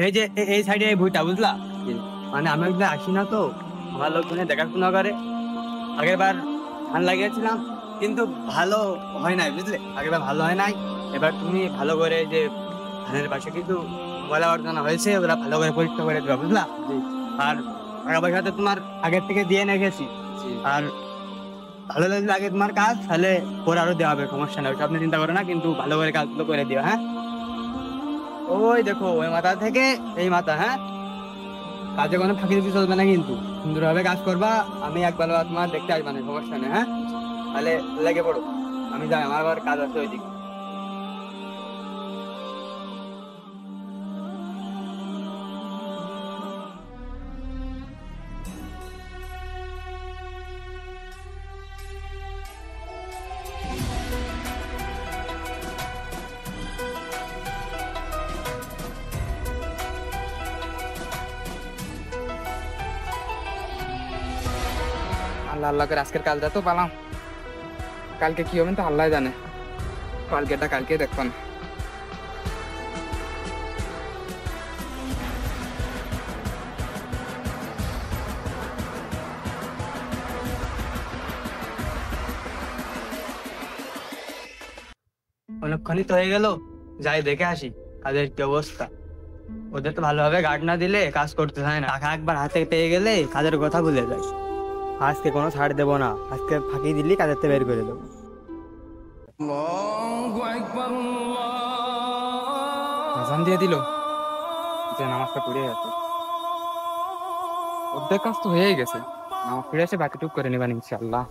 এই যে এই সাইডে এই ভুঁইটা বুঝলা, মানে আমি একদিন আসি না তো, আমার লোকজনে দেখাশোনা করে। আগের বার ধান লাগিয়েছিলাম কিন্তু ভালো হয় নাই, বুঝলে, আগের বার ভালো হয় নাই। এবার তুমি ভালো করে যে ধানের পাশে কিন্তু ময়লা আবর্জনা হয়েছে, ওরা ভালো করে পরিষ্কার করে দেবে, বুঝলা। আর টাকা পয়সা তো তোমার আগের থেকে দিয়ে রেখেছি। আর ভালো যদি লাগে তোমার কাজ, তাহলে পরে আরো দেওয়া হবে, সমস্যা নেই, ওইসব আপনি চিন্তা করো না, কিন্তু ভালো করে কাজগুলো করে দিও। হ্যাঁ, ওই দেখো ওই মাথা থেকে এই মাথা, হ্যাঁ, কাজে কোনো ফাঁকি দিতে চলবে না, কিন্তু সুন্দরভাবে কাজ করবা। আমি একবার তোমার দেখতে আসবা না, সমস্যা নেই। হ্যাঁ, তাহলে লেগে পড়ো, আমি যাই, আমার আবার কাজ আছে ওইদিকে। আল্লাহ আল্লাহ করে আজকের কাজটা তো পালাম, কালকে কি হবে তো আল্লাহ জানে। কালকেটা কালকে দেখবেন। অনেকক্ষণই তো হয়ে গেল, যাই দেখে আসি কাজের কি অবস্থা। ওদের তো ভালোভাবে গার্ড না দিলে কাজ করতে হয় না, টাকা একবার হাতে পেয়ে গেলে কাজের কথা ভুলে যায়। আজকে কোনো ছাড় দেবো না, আজকে ফাঁকি দিলি কাজের থেকে বের করে দেবো। আজান দিয়ে দিল, যে নামাজটা পড়ে যাচ্ছে। অর্ধেক কাজ তো হয়েই গেছে, নামাজ ফিরে এসে বাকিটুক করে নেবেন ইনশাআল্লাহ।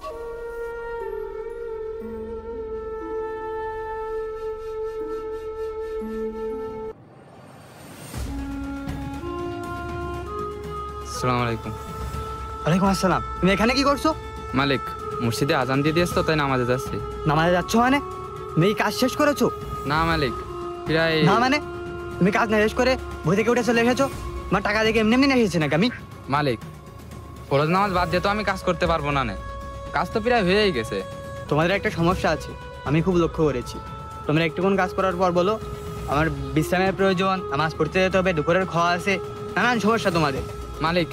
আসসালামু আলাইকুম। ওয়ালাইকুম আসসালাম। তুমি এখানে কি করছো? মালিক, মসজিদে আজান দিয়ে দিয়েছ তো, তাই নামাজে যাচ্ছি। নামাজে যাচ্ছ মানে? তুমি এই কাজ শেষ করেছো? না মালিক, প্রায়। না মানে তুমি কাজ না শেষ করে বই থেকে উঠে চলে এসেছো? আমার টাকা দেখে এমনি এমনি এসেছি নাকি আমি? মালিক, ফরজ নামাজ বাদ দিয়ে তো আমি কাজ করতে পারবো না, কাজ তো প্রায় হয়েই গেছে। তোমাদের একটা সমস্যা আছে, আমি খুব লক্ষ্য করেছি। তোমরা একটুক্ষণ কাজ করার পর বলো আমার বিশ্রামের প্রয়োজন, নামাজ পড়তে যেতে হবে, দুপুরের খাওয়া আছে, নানান সমস্যা তোমাদের। মালিক,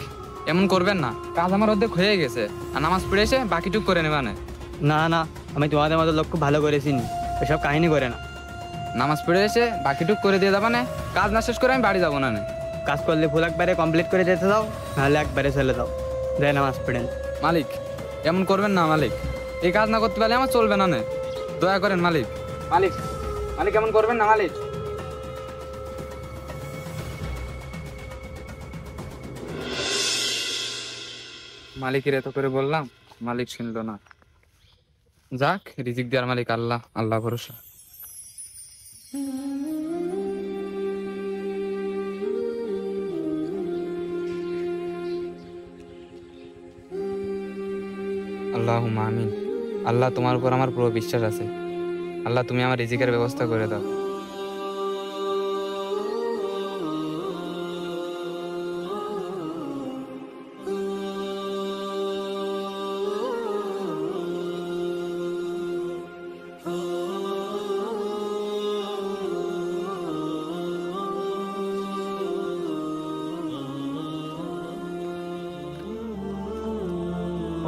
এমন করবেন না, কাজ আমার অর্ধেক হয়ে গেছে, আর নামাজ পড়ে এসে বাকিটুক করে নেবানে। না না, আমি তোমাদের মতো লক্ষ্য ভালো করেছি, এসব কাহিনী করে না। নামাজ পড়ে এসে বাকিটুক করে দিয়ে যাবা না, কাজ না শেষ করে আমি বাড়ি যাবো না। কাজ করলে ফুল একবারে কমপ্লিট করে যেতে দাও, নাহলে একবারে চলে দাও, যাই নামাজ পড়েন। মালিক, এমন করবেন না মালিক, এই কাজ না করতে পারলে আমার চলবে না, দয়া করেন মালিক। মালিক মালিক এমন করবেন না মালিক। মালিকের এত করে বললাম, মালিক শুনলো না। যাক, রিজিক দেওয়ার মালিক আল্লাহ, আল্লাহ ভরসা। আল্লাহুম্মা আমিন। আল্লাহ, তোমার উপর আমার পুরো বিশ্বাস আছে। আল্লাহ, তুমি আমার রিজিকের ব্যবস্থা করে দাও।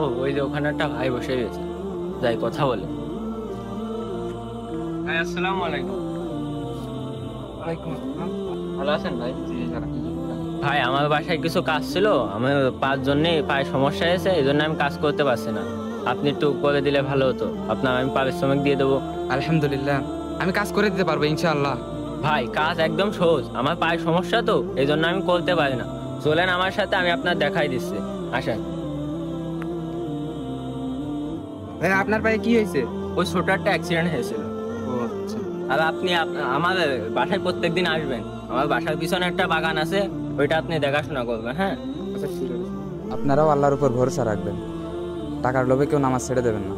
ও, ওই যে ওখানে একটা ভাই বসে গেছে, যাই কথা বলে। ভাই আসসালামু আলাইকুম। ওয়ালাইকুম আসসালাম। ভালো আছেন ভাই? জি, ভাই আমার বাসায় কিছু কাজ ছিল, আমার পাঁচ জন্যে পায়ে সমস্যা হয়েছে, এই জন্য আমি কাজ করতে পারছি না। আপনি একটু করে দিলে ভালো হতো, আপনার আমি পারিশ্রমিক দিয়ে দেবো। আলহামদুলিল্লাহ, আমি কাজ করে দিতে পারবো ইনশাআল্লাহ। ভাই কাজ একদম সহজ, আমার পায়ে সমস্যা তো এই জন্য আমি করতে পারি না। চলেন আমার সাথে, আমি আপনার দেখাই দিচ্ছি, আসেন। ভাই, আপনার পায়ে কি হয়েছে? ওই ছোট একটা অ্যাক্সিডেন্ট হয়েছিল। ও আচ্ছা। আর আপনি আমার বাসায় প্রত্যেকদিন আসবেন, আমার বাসার পিছনে একটা বাগান আছে, ওইটা আপনি দেখাশোনা করবেন। হ্যাঁ, আচ্ছা ঠিক আছে। আপনারাও আল্লাহর উপর ভরসা রাখবেন, টাকার লোভে কেউ নামাজ ছেড়ে দেবেন না।